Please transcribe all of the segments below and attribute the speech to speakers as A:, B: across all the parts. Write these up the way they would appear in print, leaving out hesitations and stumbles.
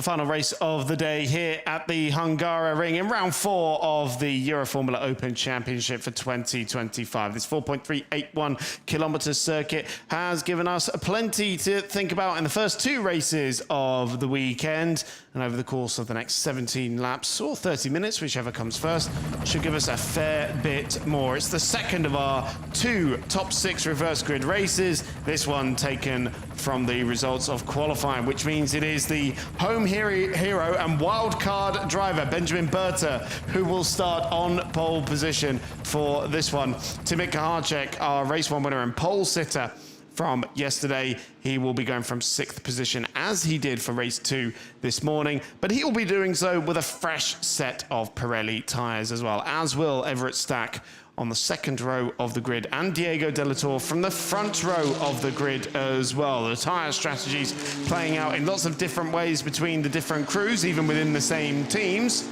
A: the final race of the day here at the Hungaroring in round 4 of the Euroformula Open Championship for 2025. This 4.381 kilometre circuit has given us plenty to think about in the first 2 races of the weekend, and over the course of the next 17 laps or 30 minutes, whichever comes first, should give us a fair bit more. It's the second of our 2 top 6 reverse grid races, this one taken from the results of qualifying, which means it is the home hero and wildcard driver, Benjamin Berta, who will start on pole position for this one. Timit Kaharczyk, our race 1 winner and pole sitter from yesterday, he will be going from 6th position as he did for race 2 this morning, but he will be doing so with a fresh set of Pirelli tyres as well, as will Everett Stack on the 2nd row of the grid, and Diego De La Torre from the front row of the grid as well. The tyre strategies playing out in lots of different ways between the different crews, even within the same teams.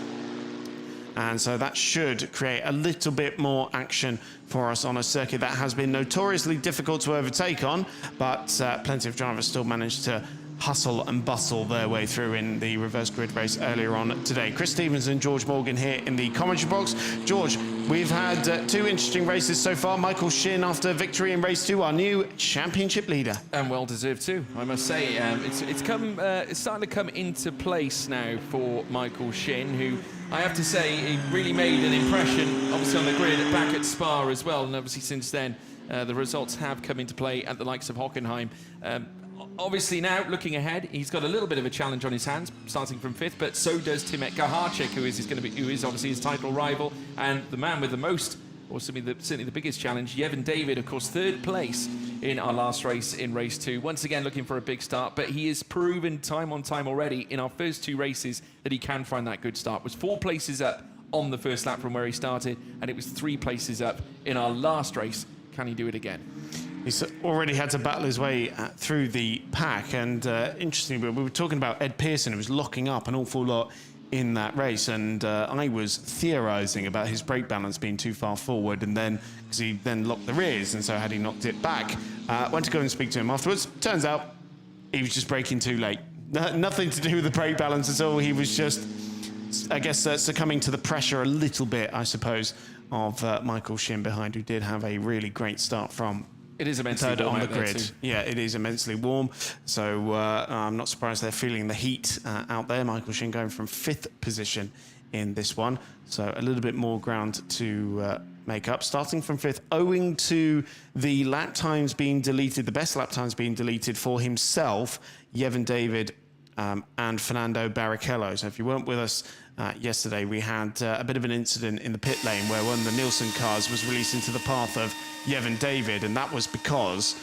A: And so that should create a little bit more action for us on a circuit that has been notoriously difficult to overtake on, but plenty of drivers still managed to hustle and bustle their way through in the reverse grid race earlier on today. Chris Stevens and George Morgan here in the commentary box. George, we've had 2 interesting races so far. Michael Shin after victory in race 2, our new championship leader.
B: And well deserved too, I must say. It's starting to come into place now for Michael Shin, who I have to say he really made an impression, obviously on the grid back at Spa as well, and obviously since then the results have come into play at the likes of Hockenheim. Obviously now, looking ahead, he's got a little bit of a challenge on his hands, starting from 5th, but so does Timit Kaharczyk, who is obviously his title rival, and the man with the most, or certainly the biggest challenge, Yevon David, of course, 3rd place in our last race in race 2. Once again, looking for a big start, but he has proven time on time already in our first 2 races that he can find that good start. It was 4 places up on the first lap from where he started, and it was 3 places up in our last race. Can he do it again?
A: He's already had to battle his way through the pack, and interestingly, we were talking about Ed Pearson, who was locking up an awful lot in that race, and I was theorising about his brake balance being too far forward, and then because he then locked the rears, and so had he knocked it back, went to go and speak to him afterwards. Turns out he was just braking too late. Nothing to do with the brake balance at all. He was just, I guess, succumbing to the pressure a little bit, I suppose, of Michael Shin behind, who did have a really great start from. It is immensely warm on the grid. Yeah, it is immensely warm. So I'm not surprised they're feeling the heat out there. Michael Shin going from 5th position in this one. So a little bit more ground to make up. Starting from 5th, owing to the lap times being deleted, the best lap times being deleted for himself, Yevon David and Fernando Barrichello. So if you weren't with us yesterday, we had a bit of an incident in the pit lane where one of the Nielsen cars was released into the path of Yevon David, and that was because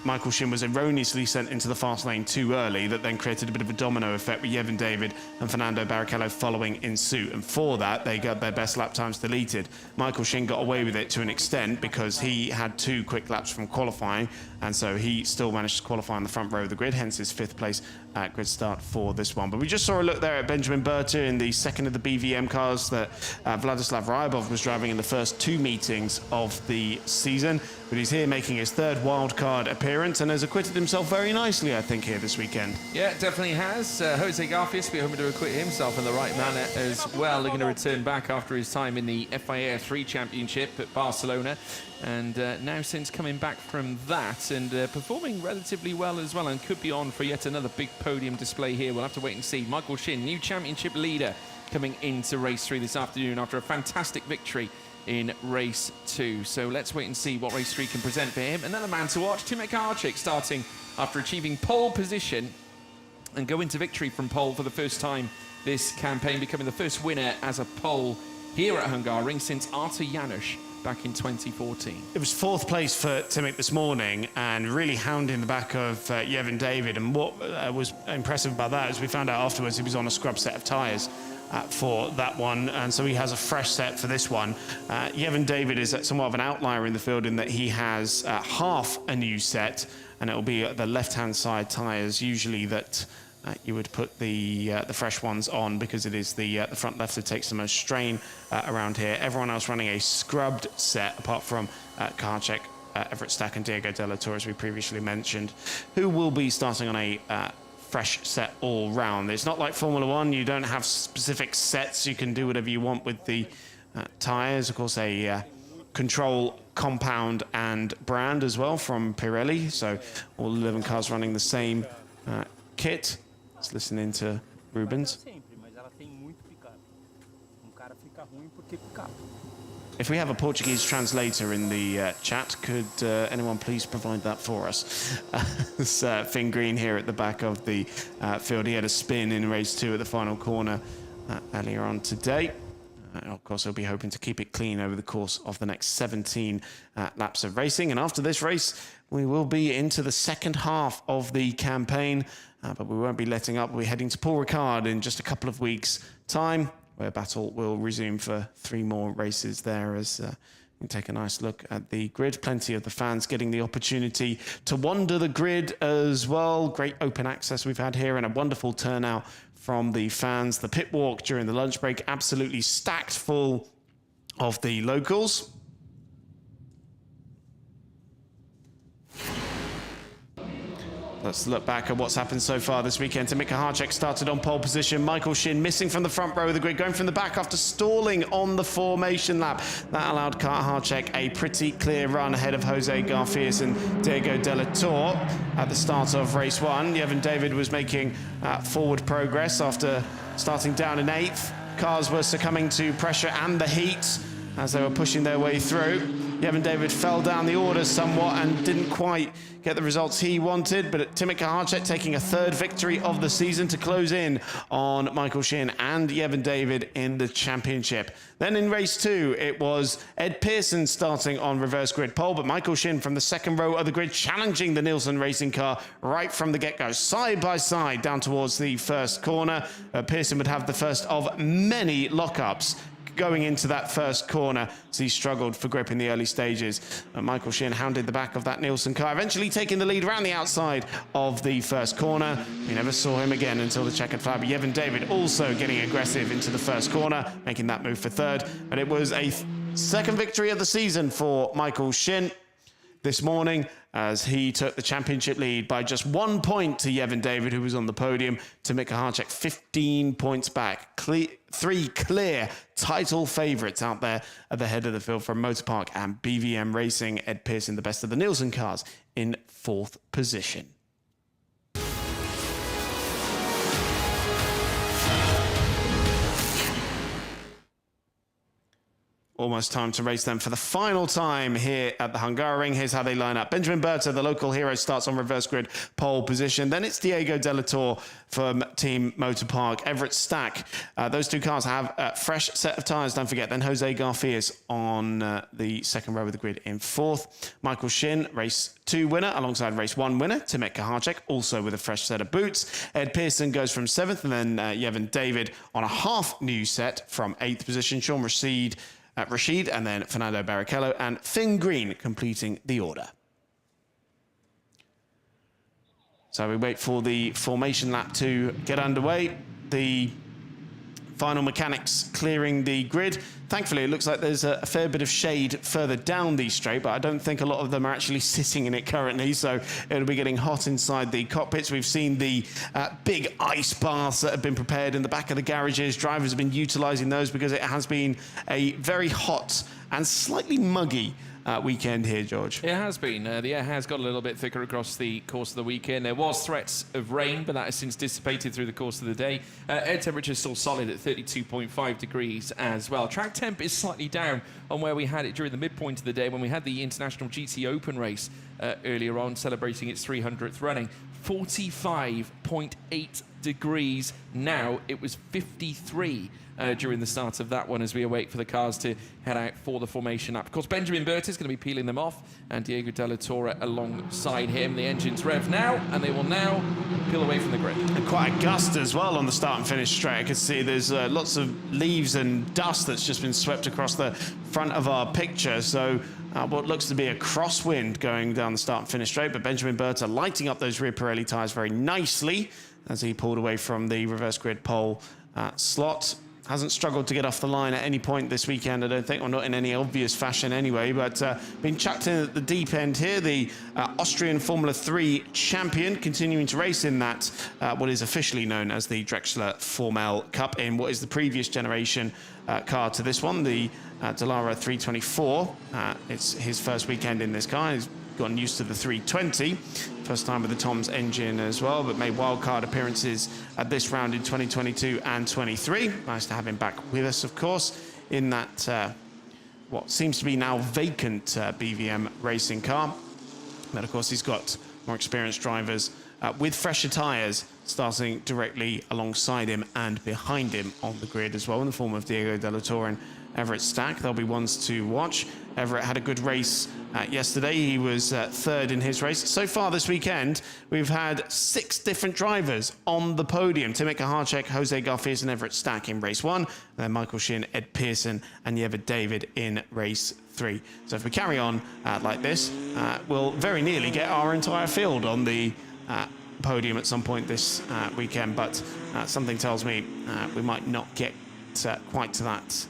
A: Michael Shin was erroneously sent into the fast lane too early. That then created a bit of a domino effect with Yevon David and Fernando Barrichello following in suit, and for that they got their best lap times deleted. Michael Shin got away with it to an extent because he had 2 quick laps from qualifying, and so he still managed to qualify on the front row of the grid, hence his 5th place grid start for this one. But we just saw a look there at Benjamin Berta in the 2nd of the BVM cars that Vladislav Ryabov was driving in the first 2 meetings of the season, but he's here making his 3rd wildcard appearance and has acquitted himself very nicely, I think, here this weekend. Yeah, definitely has. Jose Garfias will be hoping to acquit himself in the right manner as well. Looking to return back after his time in the FIA 3 Championship at Barcelona, and now since coming back from that and performing relatively well as well, and could be on for yet another big podium display here. We'll have to wait and see. Michael Shin, new championship leader, coming into race 3 this afternoon after a fantastic victory in race 2. So let's wait and see what race 3 can present for him. Another man to watch, Timit Kaharczyk, starting after achieving pole position and going to victory from pole for the first time this campaign, becoming the first winner as a pole here at Hungaroring since Artur Janusz back in 2014. It was 4th place for Timit this morning, and really hounding the back of Yevon David. And what was impressive about that is we found out afterwards he was on a scrub set of tyres for that one, and so he has a fresh set for this one. Yevon David is somewhat of an outlier in the field in that he has half a new set, and it will be the left-hand side tyres usually that you would put the fresh ones on, because it is the front left that takes the most strain around here. Everyone else running a scrubbed set, apart from Kaharczyk, Everett Stack and Diego De La Torre, as we previously mentioned, who will be starting on a fresh set all round. It's not like Formula One. You don't have specific sets. You can do whatever you want with the tyres. Of course, a control compound and brand as well from Pirelli. So all 11 cars running the same kit. Let's listen into Rubens. If we have a Portuguese translator in the chat, could anyone please provide that for us? It's Finn Green here at the back of the field. He had a spin in race 2 at the final corner earlier on today. Of course, he'll be hoping to keep it clean over the course of the next 17 laps of racing. And after this race, we will be into the second half of the campaign, but we won't be letting up. We're heading to Paul Ricard in just a couple of weeks' time, where battle will resume for 3 more races there as we take a nice look at the grid. Plenty of the fans getting the opportunity to wander the grid as well. Great open access we've had here and a wonderful turnout from the fans. The pit walk during the lunch break absolutely stacked full of the locals. Let's look back at what's happened so far this weekend. Timika Harcek started on pole position. Michael Shin missing from the front row of the grid, going from the back after stalling on the formation lap. That allowed Harcek a pretty clear run ahead of Jose Garfias and Diego de la Torre at the start of race 1. Yevon David was making forward progress after starting down in 8th. Cars were succumbing to pressure and the heat as they were pushing their way through. Yevon David fell down the order somewhat and didn't quite get the results he wanted, but Timika Harcek taking a 3rd victory of the season to close in on Michael Shin and Yevon David in the championship. Then in race 2, it was Ed Pearson starting on reverse grid pole, but Michael Shin from the 2nd row of the grid challenging the Nielsen racing car right from the get-go, side by side down towards the first corner. Pearson would have the first of many lockups going into that first corner as he struggled for grip in the early stages. Michael Shin hounded the back of that Nielsen car, eventually taking the lead around the outside of the first corner. We never saw him again until the checkered flag. Yevon David also getting aggressive into the first corner, making that move for 3rd. But it was a 2nd victory of the season for Michael Shin this morning as he took the championship lead by just 1 point to Yevon David, who was on the podium. Timika Harcek 15 points back. 3 clear title favourites out there at the head of the field from Motorpark and BVM Racing. Ed Pearson, the best of the Nielsen cars, in 4th position. Almost time to race them for the final time here at the Hungaroring. Here's how they line up. Benjamin Berta, the local hero, starts on reverse grid pole position. Then it's Diego de la Torre from Team Motorpark. Everett Stack. Those 2 cars have a fresh set of tyres, don't forget. Then Jose Garfias on the 2nd row of the grid in 4th. Michael Shin, race 2 winner, alongside race 1 winner, Timika Harcek, also with a fresh set of boots. Ed Pearson goes from 7th, and then Yevon David on a half new set from 8th position. Sean Rashid, and then Fernando Barrichello and Finn Green completing the order. So we wait for the formation lap to get underway. The final mechanics clearing the grid. Thankfully, it looks like there's a fair bit of shade further down the straight, but I don't think a lot of them are actually sitting in it currently, so it'll be getting hot inside the cockpits. We've seen the big ice baths that have been prepared in the back of the garages. Drivers have been utilising those because it has been a very hot and slightly muggy weekend here, George.
B: It has been. The air has got a little bit thicker across the course of the weekend. There was threats of rain, but that has since dissipated through the course of the day. Air temperature is still solid at 32.5 degrees as well. Track temp is slightly down on where we had it during the midpoint of the day when we had the International GT Open race earlier on, celebrating its 300th running. 45.8 degrees now. It was 53 during the start of that one as we await for the cars to head out for the formation lap. Of course, Benjamin Berta is going to be peeling them off, and Diego de la Torre alongside him. The engines rev now, and they will now peel away from the grid.
A: And quite a gust as well on the start and finish straight. I can see there's lots of leaves and dust that's just been swept across the front of our picture. So what looks to be a crosswind going down the start and finish straight, but Benjamin Berta lighting up those rear Pirelli tyres very nicely as he pulled away from the reverse grid pole slot. hasn't struggled to get off the line at any point this weekend, I don't think, or not in any obvious fashion anyway, but been chucked in at the deep end here. The Austrian Formula 3 champion continuing to race in that, what is officially known as the Drexler Formel Cup, in what is the previous generation car to this one, the Dallara 324. It's his first weekend in this car. He's gotten used to the 320. First time with the Tom's engine as well, but made wildcard appearances at this round in 2022 and 23. Nice to have him back with us, of course, in that what seems to be now vacant BVM racing car. But of course, he's got more experienced drivers with fresher tyres starting directly alongside him and behind him on the grid as well, in the form of Diego Della Torre and Everett Stack. They'll be ones to watch. Everett had a good race yesterday. He was third in his race. So far this weekend, we've had 6 different drivers on the podium. Timothy Kaharczyk, Jose Garfias and Everett Stack in race 1. And then Michael Shin, Ed Pearson and Yeva David in race 3. So if we carry on like this, we'll very nearly get our entire field on the podium at some point this weekend. But something tells me we might not get quite to that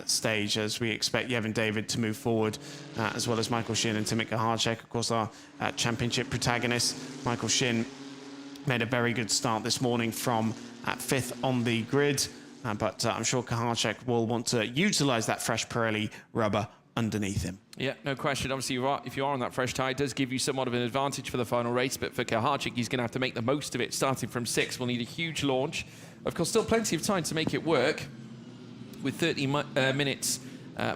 A: stage, as we expect Yevon David to move forward, as well as Michael Shin and Timothy Kaharczyk, of course, our championship protagonists. Michael Shin made a very good start this morning from 5th on the grid, but I'm sure Kaharczyk will want to utilise that fresh Pirelli rubber underneath him.
B: Yeah, no question. Obviously, if you are on that fresh tyre, it does give you somewhat of an advantage for the final race, but for Kaharczyk, he's going to have to make the most of it. Starting from 6th, we'll need a huge launch. Of course, still plenty of time to make it work, with 30 minutes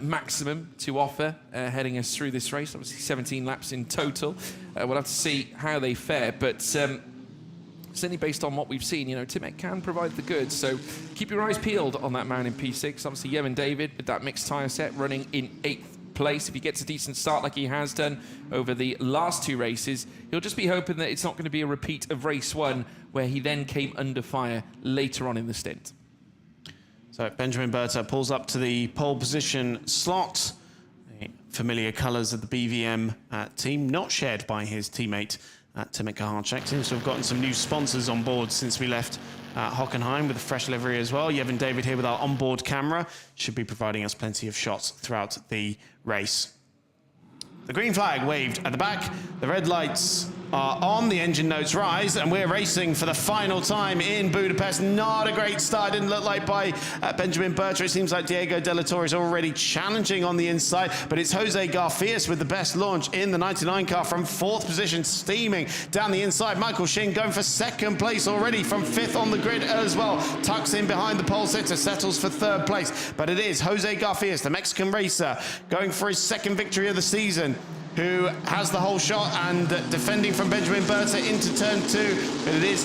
B: maximum to offer, heading us through this race. Obviously 17 laps in total. We'll have to see how they fare, but certainly based on what we've seen, you know, Timek can provide the goods, so keep your eyes peeled on that man in P6. Obviously Yevon David with that mixed tyre set running in 8th place. If he gets a decent start like he has done over the last 2 races, he'll just be hoping that it's not going to be a repeat of race 1 where he then came under fire later on in the stint.
A: So Benjamin Berta pulls up to the pole position slot. The familiar colours of the BVM team, not shared by his teammate Timothy Kaharczyk. Seems to have gotten some new sponsors on board since we left Hockenheim, with a fresh livery as well. Yevon David here with our onboard camera should be providing us plenty of shots throughout the race. The green flag waved at the back. The red lights are on, the engine notes rise, and we're racing for the final time in Budapest. Not a great start, didn't look like, by Benjamin Berta. It seems like Diego Della Torre is already challenging on the inside, but it's Jose Garfias with the best launch in the 99 car from 4th position, steaming down the inside. Michael Shin going for 2nd place already from 5th on the grid as well. Tucks in behind the pole sitter, settles for 3rd place, but it is Jose Garfias, the Mexican racer, going for his 2nd victory of the season, who has the whole shot and defending from Benjamin Berta into turn 2. But it is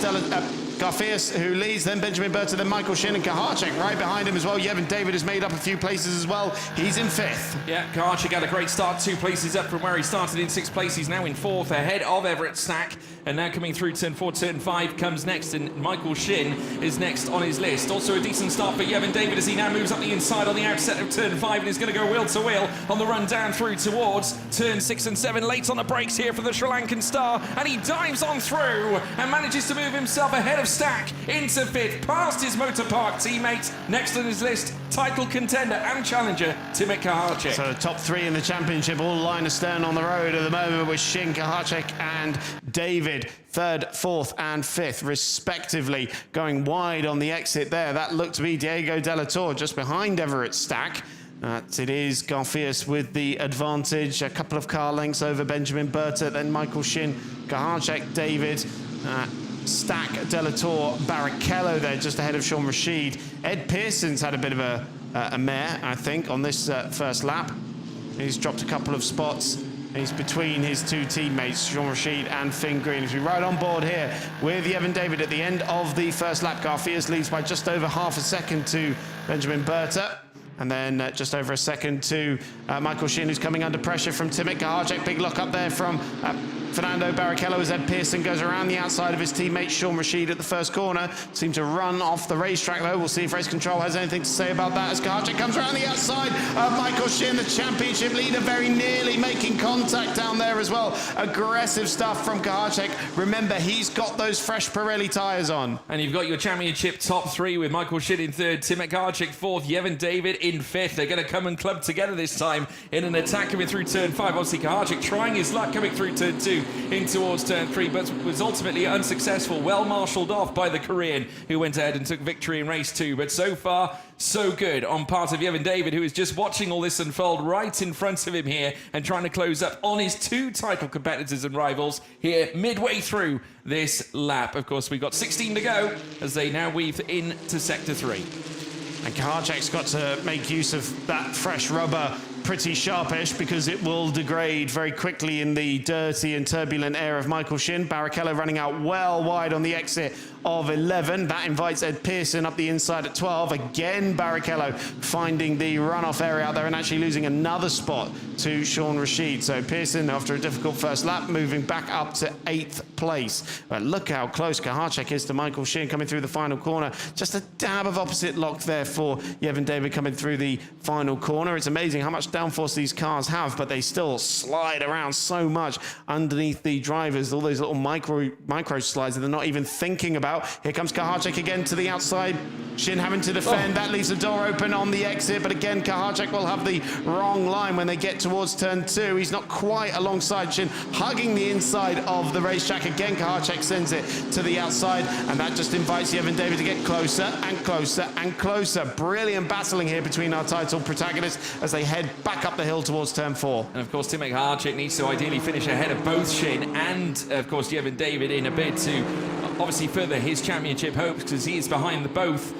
A: Garfias who leads, then Benjamin Berta, then Michael Shin and Kaharczyk right behind him as well. Yevon David has made up a few places as well. He's in 5th.
B: Yeah, Kaharczyk had a great start, 2 places up from where he started in 6th place. He's now in 4th, ahead of Everett Stack. And now coming through turn 4, turn 5 comes next, and Michael Shin is next on his list. Also a decent start for Yevon David as he now moves up the inside on the outset of turn 5 and is going to go wheel to wheel on the run down through towards turn 6 and 7. Late on the brakes here for the Sri Lankan star, and he dives on through and manages to move himself ahead of Stack into 5th, past his motor park teammate. Next on his list, title contender and challenger Timothy Kaharczyk.
A: So the top 3 in the championship all line astern on the road at the moment, with Shin, Kaharczyk and David 3rd, 4th and 5th respectively, going wide on the exit there. That looked to be Diego Della Torre just behind Everett Stack. It is Garfias with the advantage, a couple of car lengths over Benjamin Berta, then Michael Shin, Kaharczyk, David, Stack, Della Torre, Barrichello there just ahead of Sean Rashid. Ed Pearson's had a bit of a mare, I think, on this first lap. He's dropped a couple of spots. He's between his 2 teammates, Sean Rashid and Finn Green. As we ride on board here with Yevon David at the end of the first lap, Garfias leads by just over half a second to Benjamin Berta. And then just over a second to Michael Shin, who's coming under pressure from Timothy Kaharczyk. Big lock up there from Fernando Barrichello as Ed Pearson goes around the outside of his teammate Sean Rashid at the first corner. Seemed to run off the racetrack though. We'll see if race control has anything to say about that as Kahacek comes around the outside of Michael Shin, the championship leader, very nearly making contact down there as well. Aggressive stuff from Kahacek. Remember, he's got those fresh Pirelli tyres on.
B: And you've got your championship top three with Michael Shin in third, Timek Kahacek fourth, Yevon David in fifth. They're going to come and club together this time in an attack coming through turn 5. Obviously, Kahacek trying his luck coming through turn 2 in towards turn 3, but was ultimately unsuccessful. Well marshalled off by the Korean, who went ahead and took victory in race 2. But so far, so good on part of Yevon David, who is just watching all this unfold right in front of him here and trying to close up on his 2 title competitors and rivals here midway through this lap. Of course, we've got 16 to go as they now weave into sector 3.
A: And Kahacek's got to make use of that fresh rubber pretty sharpish because it will degrade very quickly in the dirty and turbulent air of Michael Shin. Barrichello running out well wide on the exit of 11. That invites Ed Pearson up the inside at 12. Again, Barrichello finding the runoff area out there and actually losing another spot to Sean Rashid. So Pearson, after a difficult first lap, moving back up to 8th place. But look how close Kahacek is to Michael Shin coming through the final corner. Just a dab of opposite lock there for Yevon David coming through the final corner. It's amazing how much downforce these cars have, but they still slide around so much underneath the drivers. All those little micro slides that they're not even thinking about. Here comes Kahacek again to the outside. Shin having to defend. That leaves the door open on the exit, but again, Kahacek will have the wrong line when they get towards turn 2. He's not quite alongside Shin, hugging the inside of the racetrack. Again, Kahacek sends it to the outside, and that just invites Yevon David to get closer and closer and closer. Brilliant battling here between our title protagonists as they head back up the hill towards turn 4.
B: And of course, Timek Kahacek needs to ideally finish ahead of both Shin and, of course, Yevon David in a bid to obviously further his championship hopes, because he is behind the both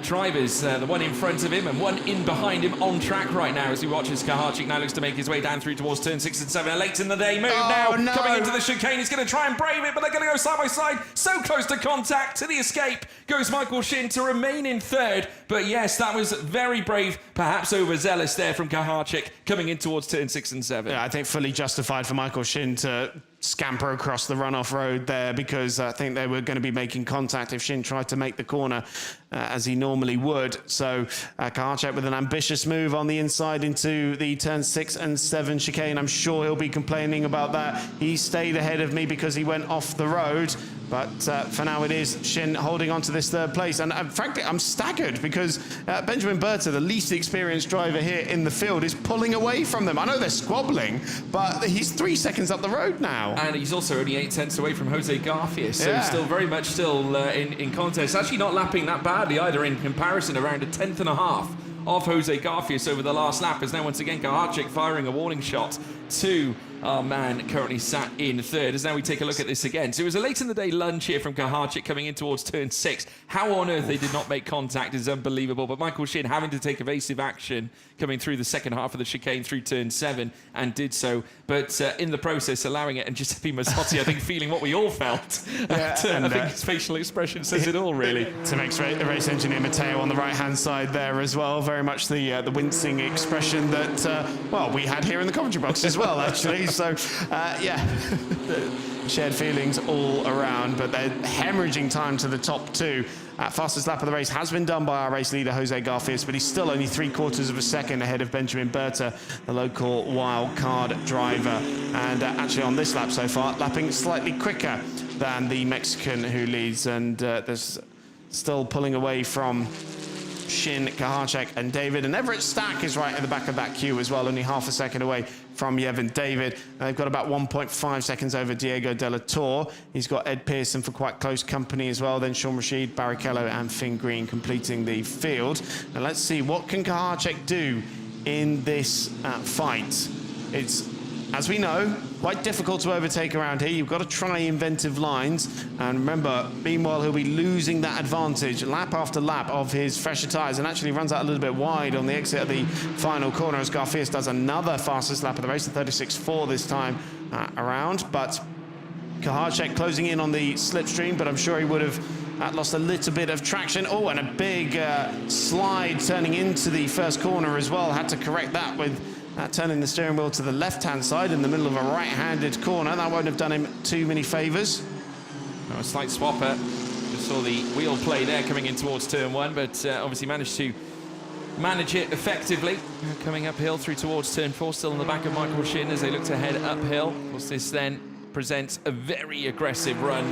B: drivers, the one in front of him and one in behind him on track right now as he watches Kahacek now looks to make his way down through towards turn 6 and 7. A late in the day move coming into the chicane. He's going to try and brave it, but they're going to go side by side. So close to contact. To the escape goes Michael Shin to remain in third. But yes, that was very brave, perhaps overzealous there from Kahacek coming in towards turn 6 and 7.
A: Yeah, I think fully justified for Michael Shin to scamper across the runoff road there, because I think they were going to be making contact if Shin tried to make the corner as he normally would. So Kahacek with an ambitious move on the inside into the turn 6 and 7 chicane. I'm sure he'll be complaining about that. He stayed ahead of me because he went off the road. But for now, it is Shin holding on to this third place. And frankly, I'm staggered because Benjamin Berta, the least experienced driver here in the field, is pulling away from them. I know they're squabbling, but he's 3 seconds up the road now.
B: And he's also only 8 tenths away from Jose Garcia, so still very much in contest. Actually not lapping that badly either in comparison, around a 10th and a half of Jose Garfias over the last lap, as now once again Kahacek firing a warning shot to our man currently sat in third. As now we take a look at this again. So it was a late in the day lunge here from Kahacek coming in towards turn 6. How on earth they did not make contact is unbelievable, but Michael Shin having to take evasive action coming through the second half of the chicane through turn 7 and did so, but in the process allowing it, and Giuseppe Mazzotti I think feeling what we all felt. I think his facial expression says it all really.
A: Timek's race engineer Matteo on the right hand side there as well, very much the wincing expression that well, we had here in the commentary box as well actually. So yeah, shared feelings all around, but they're hemorrhaging time to the top 2. Fastest lap of the race has been done by our race leader, Jose Garfias, but he's still only 3/4 of a second ahead of Benjamin Berta, the local wild card driver. And actually on this lap so far, lapping slightly quicker than the Mexican who leads. And there's still pulling away from Shin, Kahacek and David. And Everett Stack is right at the back of that queue as well, only half a second away from Yevon David. They've got about 1.5 seconds over Diego De La Torre. He's got Ed Pearson for quite close company as well. Then Sean Rashid, Barrichello and Finn Green completing the field. And let's see, what can Kahacek do in this fight? It's, as we know, quite difficult to overtake around here. You've got to try inventive lines. And remember, meanwhile, he'll be losing that advantage lap after lap of his fresher tyres, and actually runs out a little bit wide on the exit of the final corner as Garfias does another fastest lap of the race, the 36.4 this time around. But Kahacek closing in on the slipstream, but I'm sure he would have lost a little bit of traction. Oh, and a big slide turning into the first corner as well. Had to correct that with turning the steering wheel to the left-hand side in the middle of a right-handed corner. That won't have done him too many favours.
B: A slight swapper. Just saw the wheel play there coming in towards turn 1, but obviously managed to manage it effectively. Coming uphill through towards turn 4, still in the back of Michael Shin as they look to head uphill. Of course, this then presents a very aggressive run,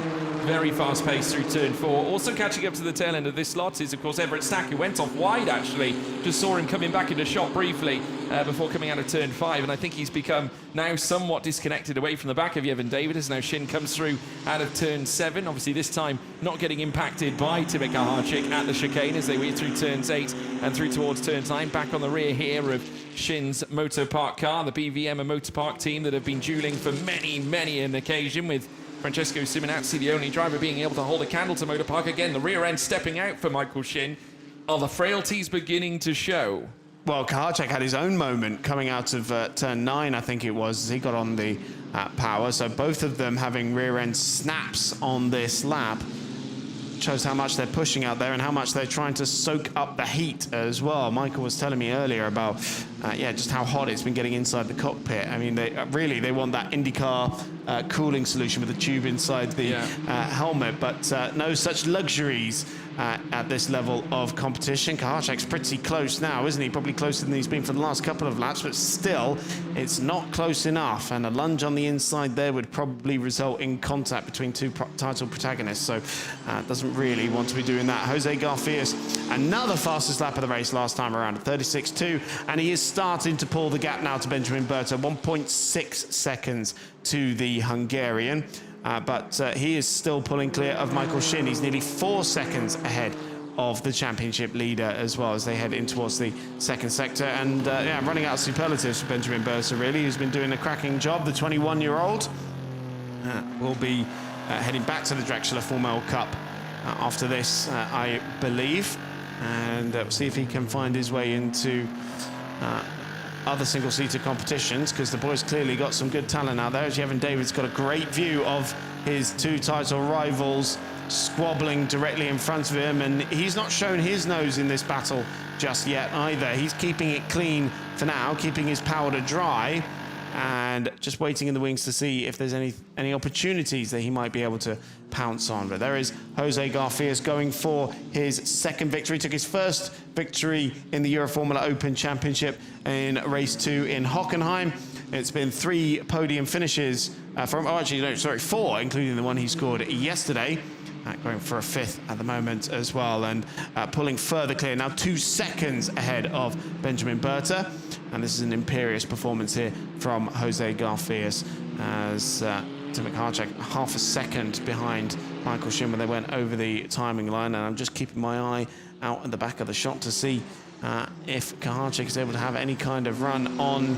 B: very fast pace through turn 4. Also catching up to the tail end of this lot is, of course, Everett Stack, who went off wide, actually. Just saw him coming back into shot briefly before coming out of turn 5, and I think he's become now somewhat disconnected away from the back of Yevon David as now Shin comes through out of turn 7. Obviously, this time not getting impacted by Timothy Kaharczyk at the chicane as they weave through turns 8 and through towards turns 9. Back on the rear here of Shin's Moto Park car, the BVM and Motor Park team that have been dueling for many an occasion, with Francesco Simonazzi, the only driver, being able to hold a candle to Motor Park. Again, the rear end stepping out for Michael Shin. Are the frailties beginning to show?
A: Well, Kaharczyk had his own moment coming out of turn 9, I think it was, as he got on the power. So both of them having rear end snaps on this lap shows how much they're pushing out there and how much they're trying to soak up the heat as well. Michael was telling me earlier about just how hot it's been getting inside the cockpit. I mean, they want that IndyCar cooling solution with a tube inside the helmet, but no such luxuries at this level of competition. Kaharczyk's pretty close now, isn't he? Probably closer than he's been for the last couple of laps, but still, it's not close enough, and a lunge on the inside there would probably result in contact between two title protagonists, so doesn't really want to be doing that. Jose Garfias, another fastest lap of the race last time around at 36.2, and he is starting to pull the gap now to Benjamin Berta, 1.6 seconds to the Hungarian. But he is still pulling clear of Michael Shin. He's nearly 4 seconds ahead of the championship leader as well as they head in towards the second sector. And running out of superlatives for Benjamin Berta, really, who's been doing a cracking job. The 21-year-old will be heading back to the Drexler Formel Cup after this, I believe. And we'll see if he can find his way into other single-seater competitions, because the boys clearly got some good talent out there. As Yevon David's got a great view of his two title rivals squabbling directly in front of him, and he's not shown his nose in this battle just yet either. He's keeping it clean for now, keeping his powder dry, and just waiting in the wings to see if there's any opportunities that he might be able to pounce on. But there is Jose Garfias going for his second victory. Took his first victory in the Euroformula Open Championship in race 2 in Hockenheim. It's been 3 podium finishes from 4, including the one he scored yesterday. Going for a 5th at the moment as well, and pulling further clear, now 2 seconds ahead of Benjamin Berta. And this is an imperious performance here from Jose Garfias, as Timothy Kaharczyk half a second behind Michael Shin when they went over the timing line. And I'm just keeping my eye out at the back of the shot to see if Kaharczyk is able to have any kind of run on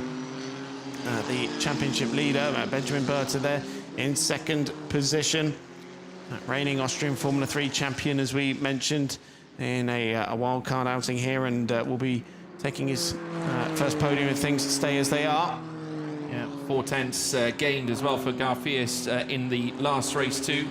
A: the championship leader. Benjamin Berta there in second position. Reigning Austrian Formula 3 champion, as we mentioned, in a wildcard outing here, and will be taking his first podium if things stay as they are.
B: Yeah, 4 tenths gained as well for Garfias in the last race too,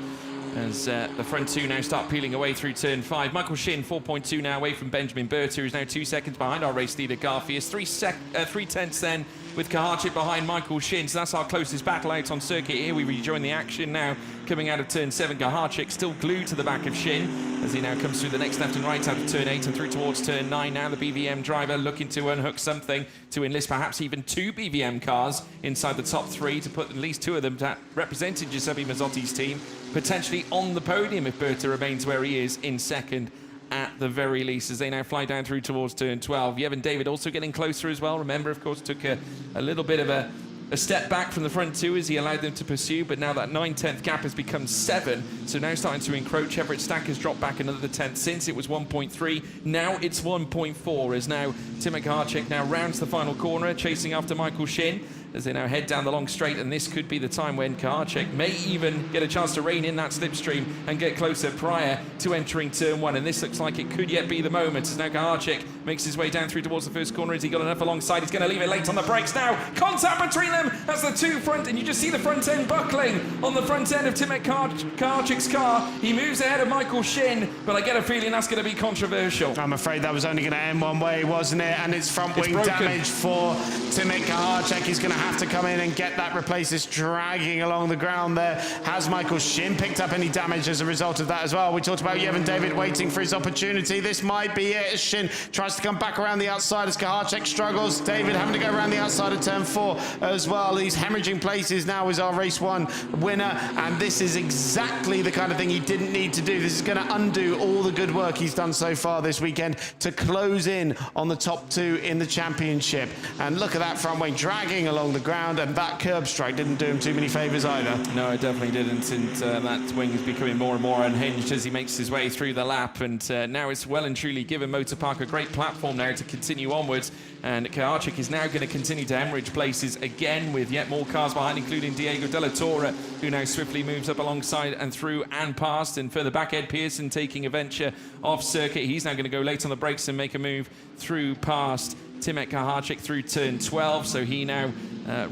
B: as the front 2 now start peeling away through turn 5. Michael Shin 4.2 now away from Benjamin Berta, who's now 2 seconds behind our race leader Garfias. 3 tenths then with Kaharczyk behind Michael Shin, so that's our closest battle out on circuit here. We rejoin the action now coming out of turn 7. Kaharczyk still glued to the back of Shin as he now comes through the next left and right out of turn 8 and through towards turn 9. Now the BVM driver looking to unhook something to enlist perhaps even 2 BVM cars inside the top 3 to put at least 2 of them representing Giuseppe Mazzotti's team potentially on the podium if Berta remains where he is in second at the very least, as they now fly down through towards turn 12. Yevon David also getting closer as well. Remember, of course, took a little bit of a step back from the front 2 as he allowed them to pursue, but now that 9/10 gap has become 7, so now starting to encroach. Everett Stack has dropped back another 10th since. It was 1.3, now it's 1.4, as now Timothy Kaharczyk now rounds the final corner, chasing after Michael Shin, as they now head down the long straight, and this could be the time when Karacek may even get a chance to rein in that slipstream and get closer prior to entering turn 1, and this looks like it could yet be the moment as now Karacek makes his way down through towards the first corner. Has he got enough alongside? He's going to leave it late on the brakes now. Contact between them as the two front, and you just see the front end buckling on the front end of Timek Karacek's car. He moves ahead of Michael Shin, but I get a feeling that's going to be controversial.
A: I'm afraid that was only going to end one way, wasn't it? And it's front wing damage for Timek Karacek. He's going to have to come in and get that replaced. It's dragging along the ground there. Has Michael Shin picked up any damage as a result of that as well? We talked about Yevon David waiting for his opportunity. This might be it as Shin tries to come back around the outside as Karacek struggles. David having to go around the outside of turn 4 as well. He's hemorrhaging places now as our race 1 winner, and this is exactly the kind of thing he didn't need to do. This is going to undo all the good work he's done so far this weekend to close in on the top 2 in the championship. And look at that front wing dragging along the ground, and that curb strike didn't do him too many favours either.
B: No, it definitely didn't, and that wing is becoming more and more unhinged as he makes his way through the lap, and now it's well and truly given Motor Park a great platform now to continue onwards, and Karacek is now going to continue to hemorrhage places again with yet more cars behind, including Diego Della Torre, who now swiftly moves up alongside and through and past, and further back Ed Pearson taking a venture off circuit. He's now going to go late on the brakes and make a move through past Timek Karacek through turn 12, so he now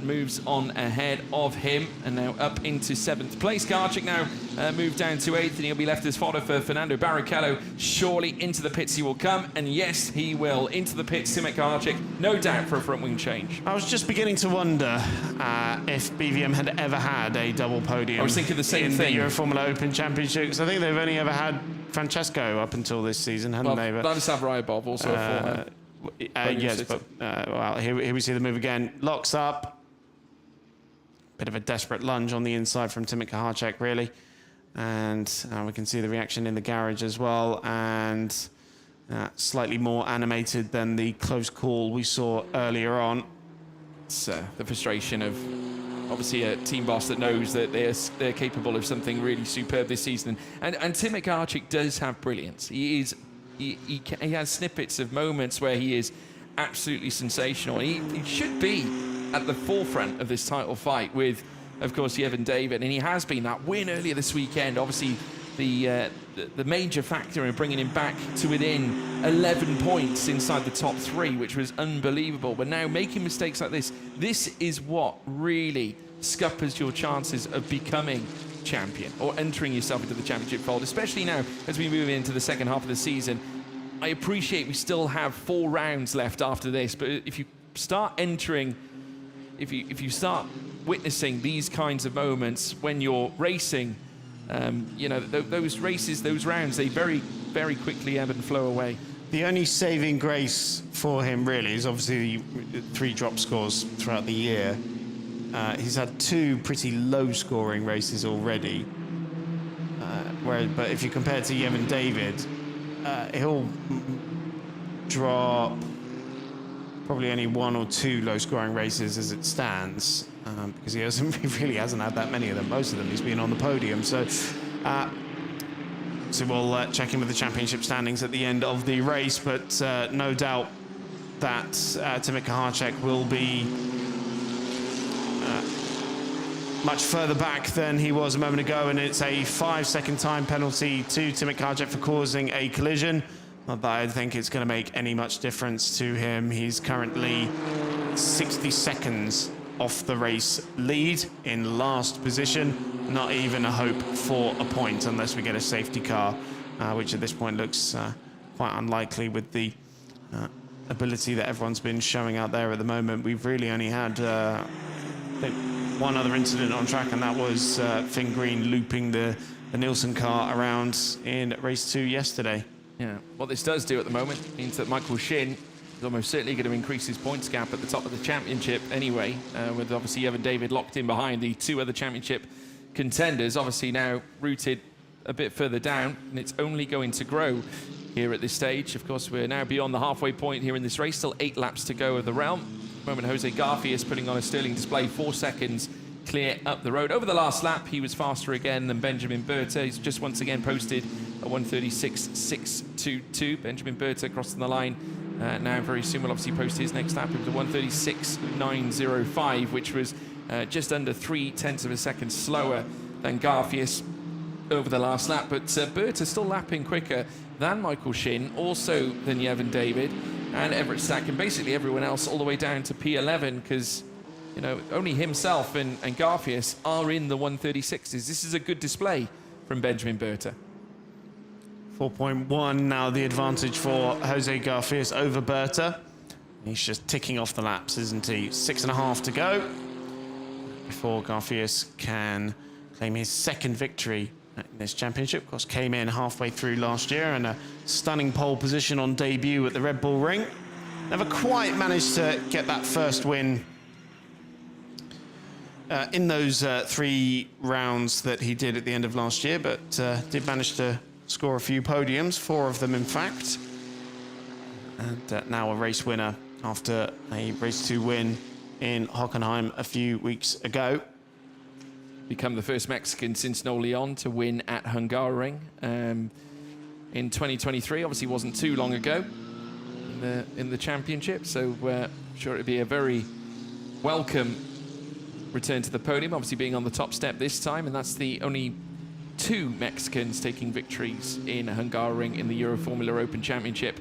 B: moves on ahead of him and now up into 7th place. Karacek now moved down to 8th, and he'll be left as fodder for Fernando Barrichello. Surely into the pits he will come, and yes, he will. Into the pits, Timek Karacek, no doubt for a front wing change.
A: I was just beginning to wonder if BVM had ever had a double podium.
B: I was thinking the same thing.
A: In the Euroformula Open Championship, because I think they've only ever had Francesco up until this season, hadn't they? But
B: Vladislav Ryabov, also a former.
A: Yes, but well, here we see the move again. Locks up. Bit of a desperate lunge on the inside from Timek Karacek, really. And we can see the reaction in the garage as well. And slightly more animated than the close call we saw earlier on.
B: It's the frustration of obviously a team boss that knows that they're capable of something really superb this season. And Timek Karacek does have brilliance. He has snippets of moments where he is absolutely sensational. He should be at the forefront of this title fight with, of course, Yevon David, and he has been. That win earlier this weekend, obviously the major factor in bringing him back to within 11 points inside the top 3, which was unbelievable. But now making mistakes like this is what really scuppers your chances of becoming champion or entering yourself into the championship fold, especially now as we move into the second half of the season. I appreciate we still have 4 rounds left after this, but if you start entering, if you start witnessing these kinds of moments when you're racing, you know, those races, those rounds, they very, very quickly ebb and flow away.
A: The only saving grace for him really is obviously the 3 drop scores throughout the year. He's had 2 pretty low-scoring races already. But if you compare it to Yevon David, he'll drop probably only 1 or 2 low-scoring races as it stands, because he really hasn't had that many of them. Most of them he's been on the podium. So we'll check in with the championship standings at the end of the race. But no doubt that Timek Karacek will be much further back than he was a moment ago, and it's a 5-second time penalty to Timek Karacek for causing a collision. Not that I think it's going to make any much difference to him. He's currently 60 seconds off the race lead in last position. Not even a hope for a point unless we get a safety car, which at this point looks quite unlikely with the ability that everyone's been showing out there at the moment. We've really only had I think one other incident on track, and that was Finn Green looping the Nielsen car around in race 2 yesterday.
B: Yeah, what this does do at the moment means that Michael Shin is almost certainly going to increase his points gap at the top of the championship anyway, with obviously Yevon David locked in behind the 2 other championship contenders, obviously now rooted a bit further down, and it's only going to grow here at this stage. Of course, we're now beyond the halfway point here in this race, still 8 laps to go of the realm. At the moment, Jose Garcia is putting on a sterling display, 4 seconds clear up the road. Over the last lap, he was faster again than Benjamin Berta. He's just once again posted a 1:36.622. Benjamin Berta crossing the line now very soon will obviously post his next lap. It was a 1:36.905, which was just under 0.3 of a second slower than Garfius over the last lap. But Berta still lapping quicker than Michael Shin, also than Yevon David and Everett Stack, and basically everyone else all the way down to P11, because you know only himself and Garfius are in the 136s. This is a good display from Benjamin Berta.
A: 4.1 now the advantage for Jose Garfias over Berta. He's just ticking off the laps, isn't he? 6.5 to go before Garfias can claim his second victory in this championship. Of course, came in halfway through last year and a stunning pole position on debut at the Red Bull Ring. Never quite managed to get that first win in those 3 rounds that he did at the end of last year, but did manage to score a few podiums, 4 of them in fact. And now a race winner after a race 2 win in Hockenheim a few weeks ago.
B: Become the first Mexican since No Leon to win at Hungaroring in 2023. Obviously wasn't too long ago in the championship, so I'm sure it'd be a very welcome return to the podium, obviously being on the top step this time, and that's the only 2 Mexicans taking victories in Hungaroring in the Euroformula Open Championship.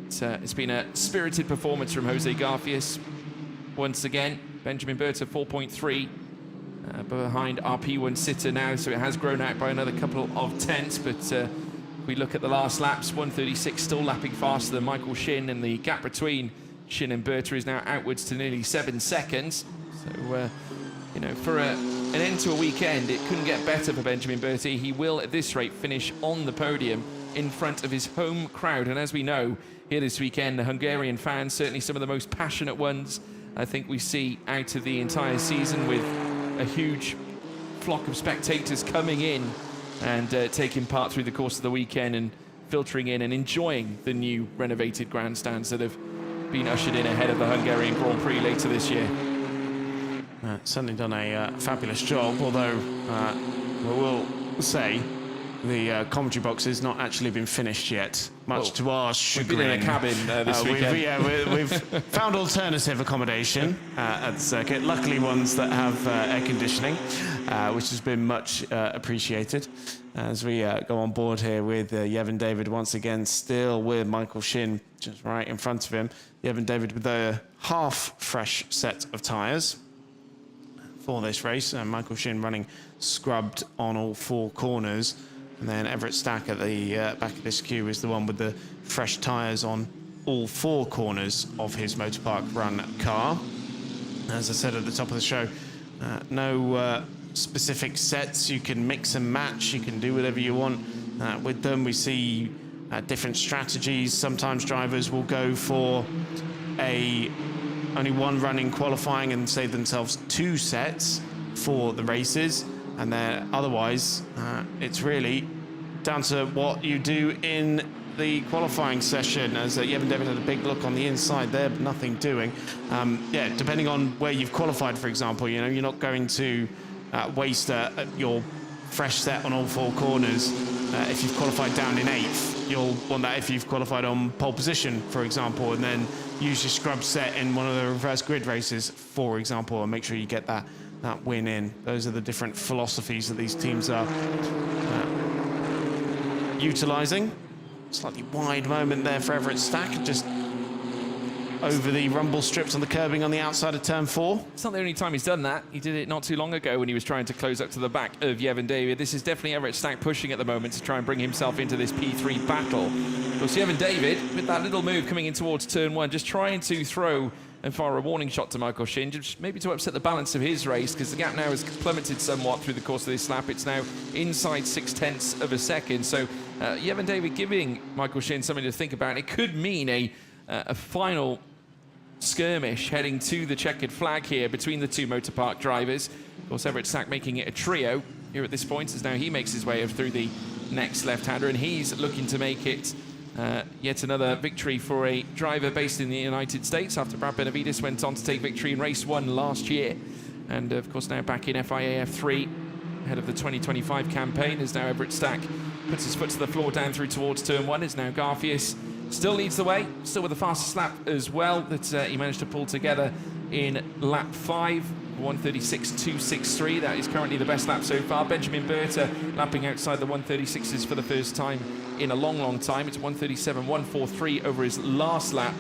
B: It's been a spirited performance from Jose Garfias. Once again, Benjamin Berta 4.3 behind our P1 sitter now, so it has grown out by another couple of tenths, but if we look at the last laps, 1:36 still lapping faster than Michael Shin, and the gap between Shin and Berta is now outwards to nearly 7 seconds. So, you know, for an end to a weekend, it couldn't get better for Benjamin Berta. He will, at this rate, finish on the podium in front of his home crowd. And as we know, here this weekend, the Hungarian fans, certainly some of the most passionate ones I think we see out of the entire season, with a huge flock of spectators coming in and taking part through the course of the weekend and filtering in and enjoying the new renovated grandstands that have been ushered in ahead of the Hungarian Grand Prix later this year.
A: Certainly done a fabulous job, although we will say the commentary box has not actually been finished yet, much to our chagrin.
B: We've been in a cabin this weekend.
A: We've found alternative accommodation at the circuit, luckily ones that have air conditioning, which has been much appreciated. As we go on board here with Yevon David once again, still with Michael Shin just right in front of him. Yevon David with a half-fresh set of tyres for this race, and Michael Shin running scrubbed on all 4 corners. And then Everett Stack at the back of this queue is the one with the fresh tyres on all 4 corners of his Motorpark Run car. As I said at the top of the show, no specific sets. You can mix and match. You can do whatever you want with them. We see different strategies. Sometimes drivers will go for only 1 run in qualifying and save themselves 2 sets for the races. And then otherwise, it's really down to what you do in the qualifying session, as Yevon David had a big look on the inside there, but nothing doing. Yeah, depending on where you've qualified, for example, you know, you're not going to waste your fresh set on all 4 corners. If you've qualified down in 8th, you'll want that if you've qualified on pole position, for example, and then use your scrub set in one of the reverse grid races, for example, and make sure you get that win in. Those are the different philosophies that these teams are utilising. Slightly wide moment there for Everett Stack, just over the rumble strips on the curbing on the outside of turn 4.
B: It's not the only time he's done that. He did it not too long ago when he was trying to close up to the back of Yevon David. This is definitely Everett Stack pushing at the moment to try and bring himself into this P3 battle. We'll see Yevon David with that little move coming in towards turn 1, just trying to throw and fire a warning shot to Michael Shin, just maybe to upset the balance of his race, because the gap now has plummeted somewhat through the course of this lap. It's now inside 0.6 of a second. So Yevon David giving Michael Shin something to think about. It could mean a final skirmish heading to the checkered flag here between the 2 Motorpark drivers. Of course, Everett Stack making it a trio here at this point, as now he makes his way through the next left-hander, and he's looking to make it yet another victory for a driver based in the United States, after Brad Benavides went on to take victory in race 1 last year. And of course now back in FIA F3 ahead of the 2025 campaign, as now Everett Stack puts his foot to the floor down through towards turn 1. Is now Garfias still leads the way, still with the fastest lap as well that he managed to pull together in lap 5, 1:36.263. That is currently the best lap so far. Benjamin Berta lapping outside the 1:36s for the first time in a long, long time. It's 1:37.143 over his last lap,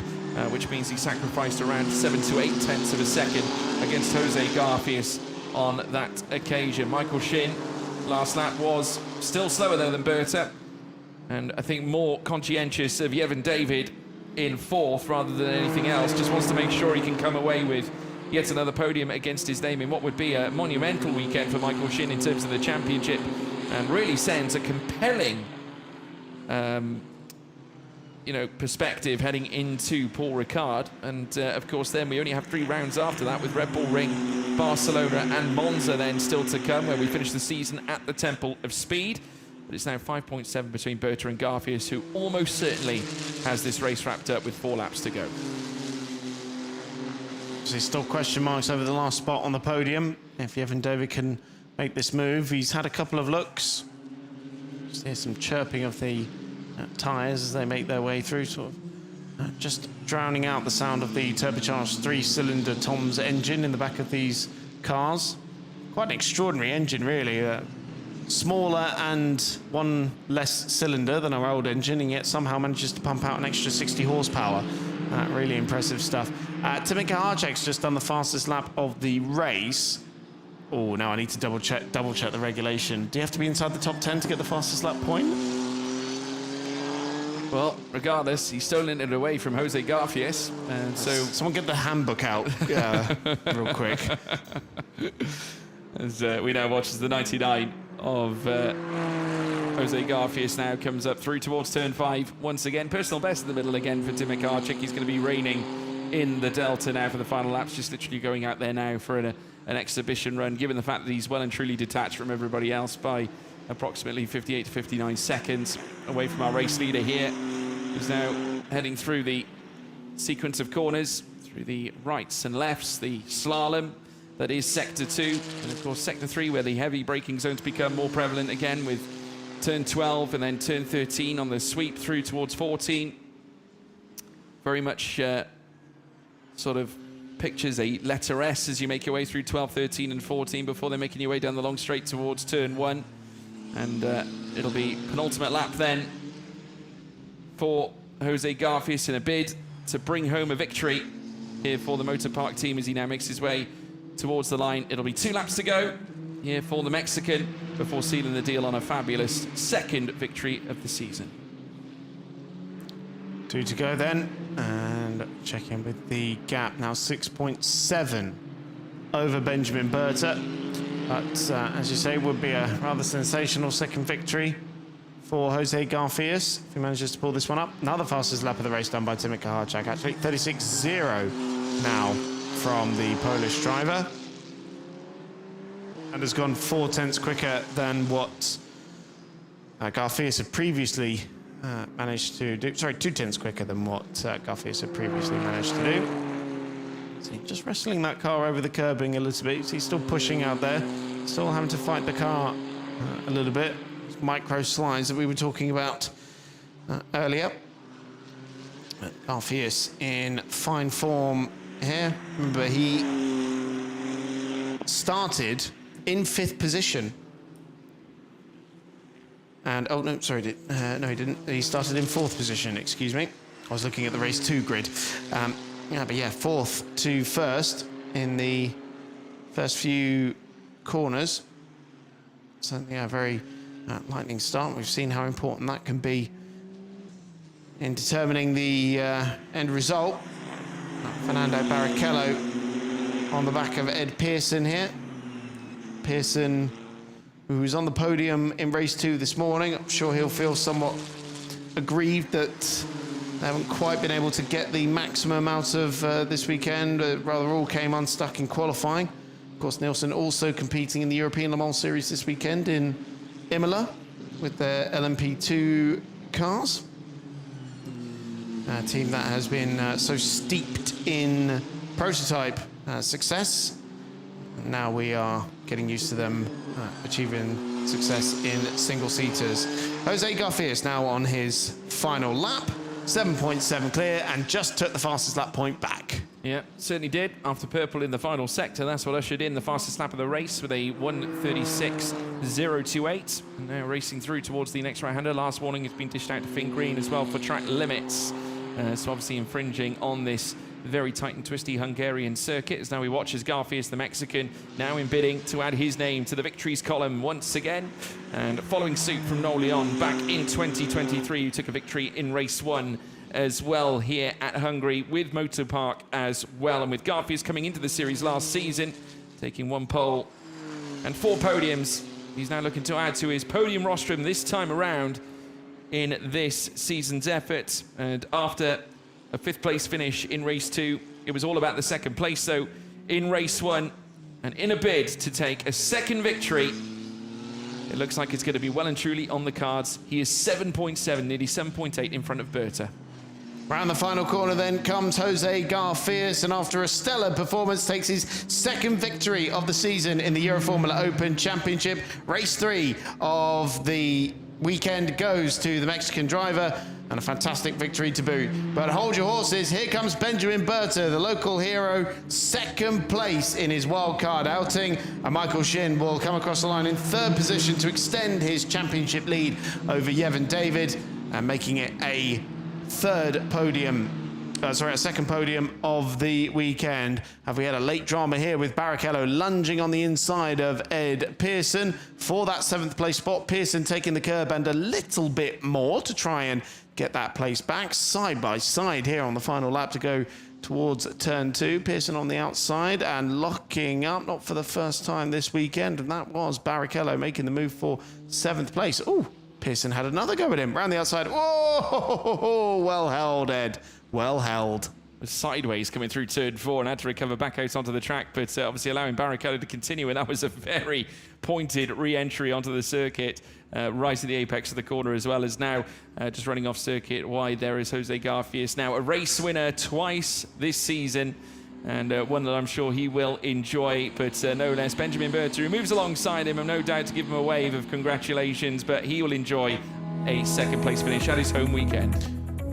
B: which means he sacrificed around 7 to 8 tenths of a second against Jose Garfias on that occasion. Michael Shin, last lap, was still slower though than Berta, and I think more conscientious of Yevon David in 4th rather than anything else. Just wants to make sure he can come away with yet another podium against his name in what would be a monumental weekend for Michael Shin in terms of the championship, and really sends a compelling perspective heading into Paul Ricard. And of course then we only have 3 rounds after that, with Red Bull Ring, Barcelona and Monza then still to come, where we finish the season at the Temple of Speed. But it's now 5.7 between Berta and Garfias, who almost certainly has this race wrapped up with 4 laps to go.
A: So there's still question marks over the last spot on the podium. If Yevon David can make this move, he's had a couple of looks. Just hear some chirping of the tyres as they make their way through, sort of just drowning out the sound of the turbocharged 3-cylinder Tom's engine in the back of these cars. Quite an extraordinary engine, really. Smaller and 1 less cylinder than our old engine, and yet somehow manages to pump out an extra 60 horsepower. Really impressive stuff. Timmy Kaharczak's just done the fastest lap of the race. Oh, now I need to double check the regulation. Do you have to be inside the top 10 to get the fastest lap point?
B: Well, regardless, he's stolen it away from Jose Garfias, and so
A: someone get the handbook out real quick.
B: As we now watch as the 99 of Jose Garfias now comes up through towards turn 5 once again. Personal best in the middle again for Timmy Kaharczak. He's going to be reigning in the Delta now for the final laps, just literally going out there now for an exhibition run, given the fact that he's well and truly detached from everybody else by approximately 58 to 59 seconds away from our race leader here, who's now heading through the sequence of corners, through the rights and lefts, the slalom that is sector 2, and of course sector 3, where the heavy braking zones become more prevalent again, with turn 12 and then turn 13 on the sweep through towards 14. Very much sort of pictures a letter S as you make your way through 12, 13 and 14 before they're making your way down the long straight towards turn 1. And it'll be penultimate lap then for Jose Garfias in a bid to bring home a victory here for the Motor Park team as he now makes his way towards the line. It'll be 2 laps to go here for the Mexican before sealing the deal on a fabulous 2nd victory of the season.
A: 2 to go then, and check in with the gap now, 6.7 over Benjamin Berta. But as you say, would be a rather sensational 2nd victory for Jose Garfias if he manages to pull this one up. Now the fastest lap of the race done by Timmy Kaharczak, actually 36.0 now from the Polish driver, and has gone 4 tenths quicker than what Garfias had previously managed to do. Sorry, 2 tenths quicker than what Garfias had previously managed to do. So just wrestling that car over the curbing a little bit. He's still pushing out there, still having to fight the car a little bit. Micro slides that we were talking about earlier. Garfias in fine form here. Remember, he started in 5th position. And, oh, no, sorry, no, he didn't. He started in 4th position, excuse me. I was looking at the race 2 grid. Yeah, but yeah, 4th to 1st in the first few corners. So, yeah, very lightning start. We've seen how important that can be in determining the end result. Fernando Barrichello on the back of Ed Pearson here. Pearson, who was on the podium in race 2 this morning. I'm sure he'll feel somewhat aggrieved that they haven't quite been able to get the maximum out of this weekend. Rather, all came unstuck in qualifying. Of course, Nielsen also competing in the European Le Mans Series this weekend in Imola with their LMP2 cars. A team that has been so steeped in prototype success. And now we are getting used to them achieving success in single-seaters. Jose Garfias now on his final lap. 7.7 clear, and just took the fastest lap point back.
B: Yeah, certainly did. After purple in the final sector, that's what ushered in the fastest lap of the race with a 1:36.028. And now racing through towards the next right-hander. Last warning has been dished out to Finn Green as well for track limits. So obviously infringing on this very tight and twisty Hungarian circuit. As now we watch as Garfias, the Mexican, now in bidding to add his name to the victories column once again. And following suit from Noel Leon back in 2023, who took a victory in race 1 as well here at Hungary with Motor Park as well. And with Garfias coming into the series last season, taking 1 pole and 4 podiums, he's now looking to add to his podium rostrum this time around in this season's effort. And after a 5th place finish in race 2, it was all about the 2nd place. So in race 1, and in a bid to take a 2nd victory, it looks like it's going to be well and truly on the cards. He is 7.7, nearly 7.8 in front of Berta.
A: Round the final corner then comes Jose Garfias, and after a stellar performance takes his 2nd victory of the season in the Euroformula Open Championship. Race 3 of the weekend goes to the Mexican driver, and a fantastic victory to boot. But hold your horses, here comes Benjamin Berta, the local hero, 2nd place in his wildcard outing, and Michael Shin will come across the line in 3rd position to extend his championship lead over Yevon David, and making it a 2nd podium of the weekend. Have we had a late drama here with Barrichello lunging on the inside of Ed Pearson for that 7th place spot. Pearson taking the curb and a little bit more to try and get that place back. Side by side here on the final lap to go towards turn 2. Pearson on the outside and locking up, not for the first time this weekend, and that was Barrichello making the move for 7th place. Ooh, Pearson had another go at him round the outside. Oh, well held, Ed. Well held.
B: Sideways coming through turn 4 and had to recover back out onto the track, but obviously allowing Barrichello to continue, and that was a very pointed re-entry onto the circuit, right at the apex of the corner, as well as now just running off circuit wide. There is Jose Garfias, now a race winner twice this season, and one that I'm sure he will enjoy, but no less. Benjamin Berta, who moves alongside him, and no doubt to give him a wave of congratulations, but he will enjoy a 2nd place finish at his home weekend.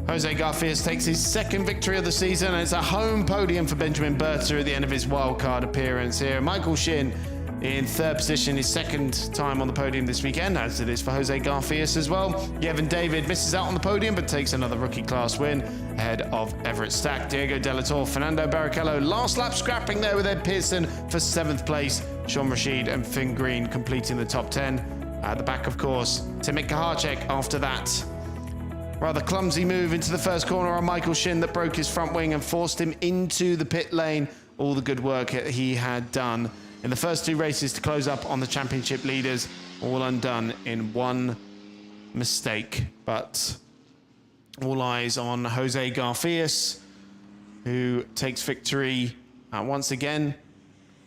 A: Jose Garfias takes his 2nd victory of the season, and it's a home podium for Benjamin Berta at the end of his wildcard appearance here. Michael Shin in 3rd position, his 2nd time on the podium this weekend, as it is for Jose Garfias as well. Yevon David misses out on the podium, but takes another rookie class win ahead of Everett Stack, Diego De La Torre, Fernando Barrichello. Last lap scrapping there with Ed Pearson for 7th place. Sean Rashid and Finn Green completing the top 10. At the back, of course, Timit Kaharczyk after that. Rather clumsy move into the first corner on Michael Shin that broke his front wing and forced him into the pit lane. All the good work that he had done in the first 2 races to close up on the championship leaders, all undone in one mistake. But all eyes on Jose Garfias, who takes victory once again.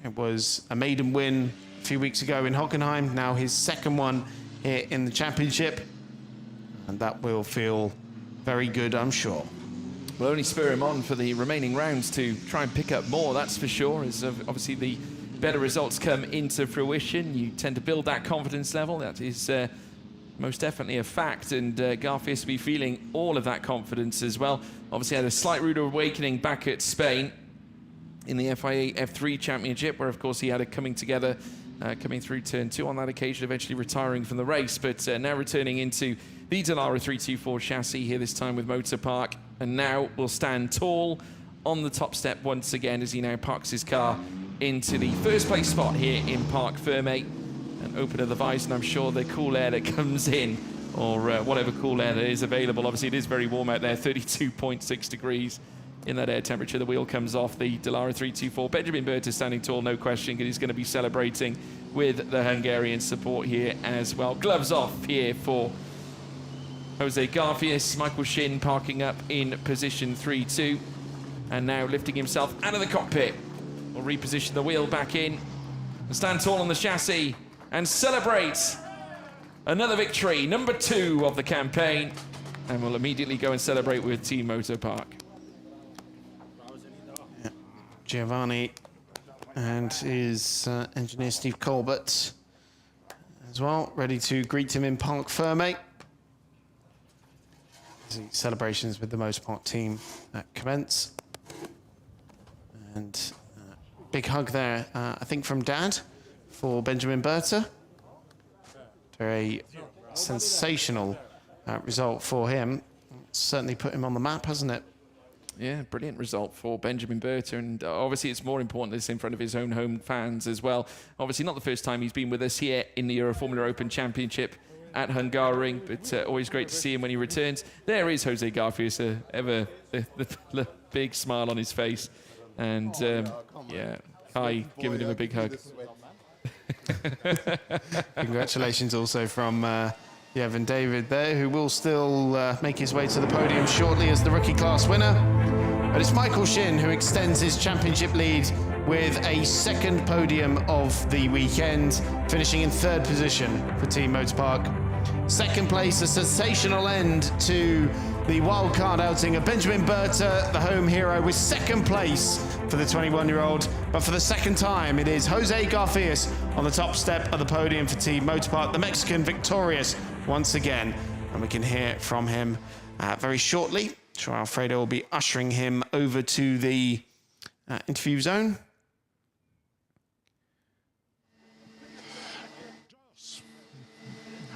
A: It was a maiden win a few weeks ago in Hockenheim, now his 2nd one here in the championship. And that will feel very good, I'm sure.
B: Will only spur him on for the remaining rounds to try and pick up more, that's for sure, as obviously the better results come into fruition. You tend to build that confidence level. That is most definitely a fact, and Garfias will be feeling all of that confidence as well. Obviously had a slight rude awakening back at Spain in the FIA F3 Championship, where of course he had a coming together coming through turn 2 on that occasion, eventually retiring from the race, but now returning into the Dallara 324 chassis here, this time with Motor Park, and now will stand tall on the top step once again as he now parks his car into the 1st place spot here in Parc Fermé, and open the visor, and I'm sure the cool air that comes in, or whatever cool air that is available. Obviously it is very warm out there, 32.6 degrees in that air temperature. The wheel comes off the Dallara 324. Benjamin Berta standing tall, no question, because he's going to be celebrating with the Hungarian support here as well. Gloves off here for Jose Garfias. Michael Shin parking up in position 3-2, and now lifting himself out of the cockpit. We'll reposition the wheel back in and stand tall on the chassis and celebrate another victory, number 2 of the campaign, and we'll immediately go and celebrate with Team Motor Park.
A: Giovanni and his engineer Steve Colbert as well, ready to greet him in Parc Fermé. as the celebrations with the Motorpark team commence. And big hug there, I think, from Dad for Benjamin Berta. Very sensational result for him. Certainly put him on the map, hasn't it?
B: Yeah, brilliant result for Benjamin Berta, and obviously it's more important that it's in front of his own home fans as well. Obviously not the first time he's been with us here in the Euroformula Open Championship at Hungaroring, but always great to see him when he returns. There is Jose Garfias, ever the big smile on his face, and yeah, Kai giving him a big hug.
A: Congratulations also from Yevon David there, who will still make his way to the podium shortly as the rookie class winner. But it's Michael Shin who extends his championship lead with a second podium of the weekend, finishing in third position for Team Motorpark. Second place, a sensational end to the wildcard outing of Benjamin Berta, the home hero, with second place for the 21-year-old. But for the second time, it is Jose Garfias on the top step of the podium for Team Motorpark, the Mexican victorious once again. And we can hear from him very shortly. Sure, Alfredo will be ushering him over to the interview zone.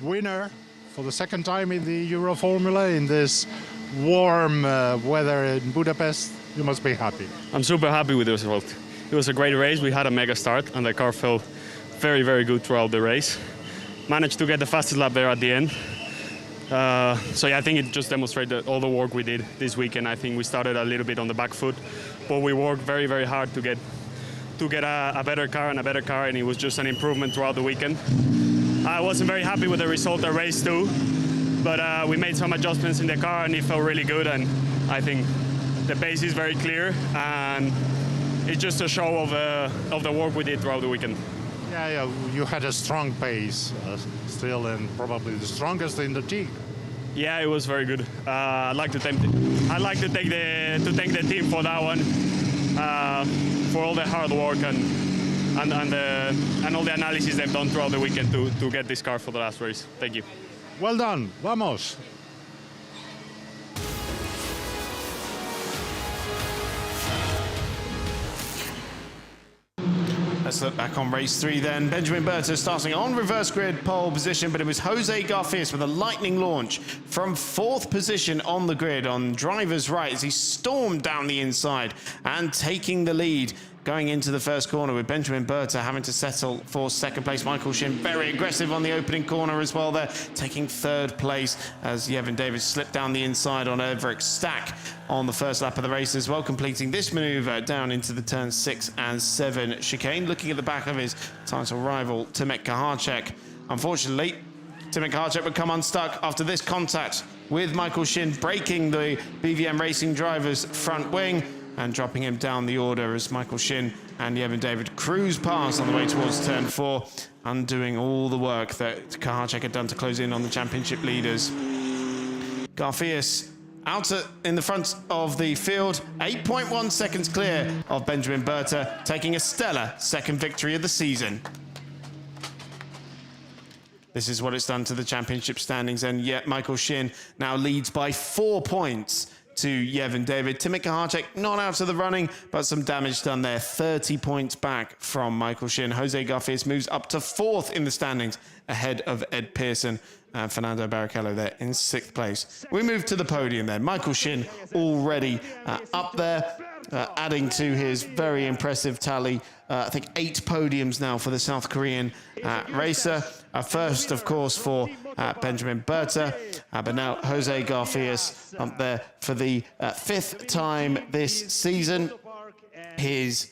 C: Winner for the second time in the Euroformula in this warm weather in Budapest. You must be happy.
D: I'm super happy with the result. It was a great race. We had a mega start and the car felt very, very good throughout the race. Managed to get the fastest lap there at the end. So yeah, I think it just demonstrated all the work we did this weekend. I think we started a little bit on the back foot, but we worked very, very hard to get a better car, and it was just an improvement throughout the weekend. I wasn't very happy with the result of race 2, but we made some adjustments in the car and it felt really good, and I think the pace is very clear and it's just a show of the work we did throughout the weekend.
C: Yeah, you had a strong pace still, and probably the strongest in the team.
D: Yeah, it was very good. I'd like to thank the team for that one, for all the hard work and all the analysis they've done throughout the weekend to get this car for the last race. Thank you.
C: Well done. Vamos.
A: Let's look back on race 3 then. Benjamin Berta starting on reverse grid pole position, but it was Jose Garfias with a lightning launch from 4th position on the grid on driver's right as he stormed down the inside and taking the lead going into the first corner, with Benjamin Berta having to settle for second place. Michael Shin very aggressive on the opening corner as well there, taking third place as Yevon David slipped down the inside on Everett Stack on the first lap of the race as well, completing this maneuver down into the turn 6 and 7 chicane, looking at the back of his title rival Tomek Kahacek. Unfortunately, Tomek Kahacek would come unstuck after this contact with Michael Shin, breaking the BVM Racing driver's front wing and dropping him down the order as Michael Shin and Yevon David cruise past on the way towards turn 4, undoing all the work that Kahacek had done to close in on the championship leaders. Garfias out in the front of the field, 8.1 seconds clear of Benjamin Berta, taking a stellar second victory of the season. This is what it's done to the championship standings, and yet Michael Shin now leads by 4 points to Yevon David. Tomek Kahacek not out of the running, but some damage done there. 30 points back from Michael Shin. Jose Garfias moves up to 4th in the standings, ahead of Ed Pearson and Fernando Barrichello there in 6th place. We move to the podium then. Michael Shin already up there, adding to his very impressive tally. I think 8 podiums now for the South Korean racer. First, of course, for Benjamin Berta, but now Jose Garfias up there for the 5th time this season. His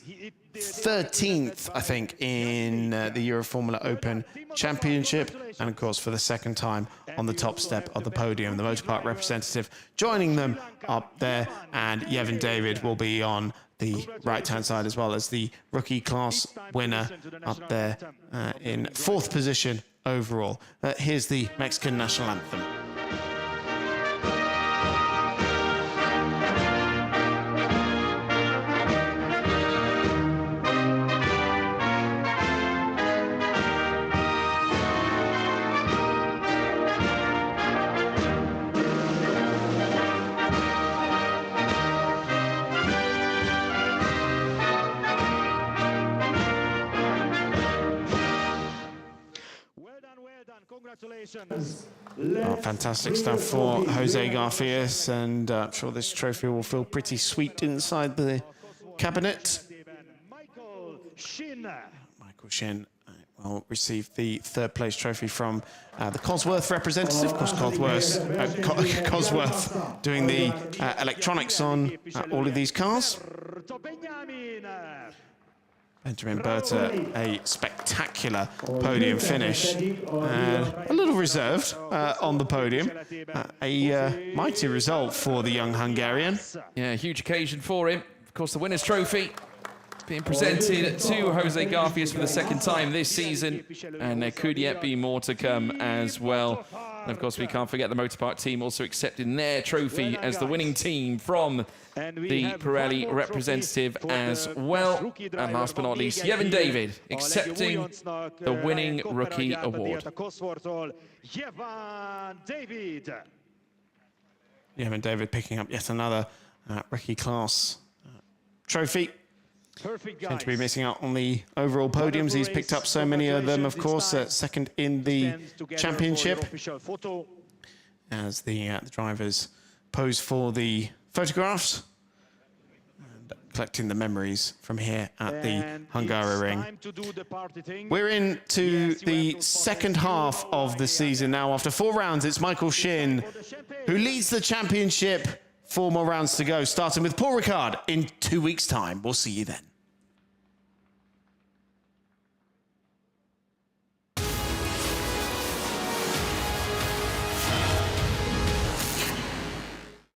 A: 13th, I think, in the Euroformula Open Championship, and of course for the 2nd time on the top step of the podium. The Motorpark representative joining them up there, and Yevon David will be on the right-hand side as well as the rookie class winner up there in 4th position overall. Here's the Mexican national anthem. Oh, fantastic stuff for Jose Garfias, and I'm sure this trophy will feel pretty sweet inside the cabinet. Michael Shin will receive the third place trophy from the Cosworth representative. Of course, Cosworth doing the electronics on all of these cars. Benjamin Berta, a spectacular podium finish, and a little reserved on the podium. A mighty result for the young Hungarian.
B: Yeah, huge occasion for him. Of course, the winner's trophy being presented to Jose Garfias for the second time this season, and there could yet be more to come as well. And of course, we can't forget the Motorpark team also accepting their trophy as the winning team from the Pirelli representative as well. And last but not least, Yevon David accepting the winning rookie award.
A: Yevon David picking up yet another rookie class trophy. Going to be missing out on the overall podiums. He's picked up so many of them, of course. Second in the championship. As the drivers pose for the photographs. And collecting the memories from here at the Hungaroring. We're into the second half of the season now. After 4 rounds, it's Michael Shin who leads the championship. 4 more rounds to go, starting with Paul Ricard in 2 weeks' time. We'll see you then.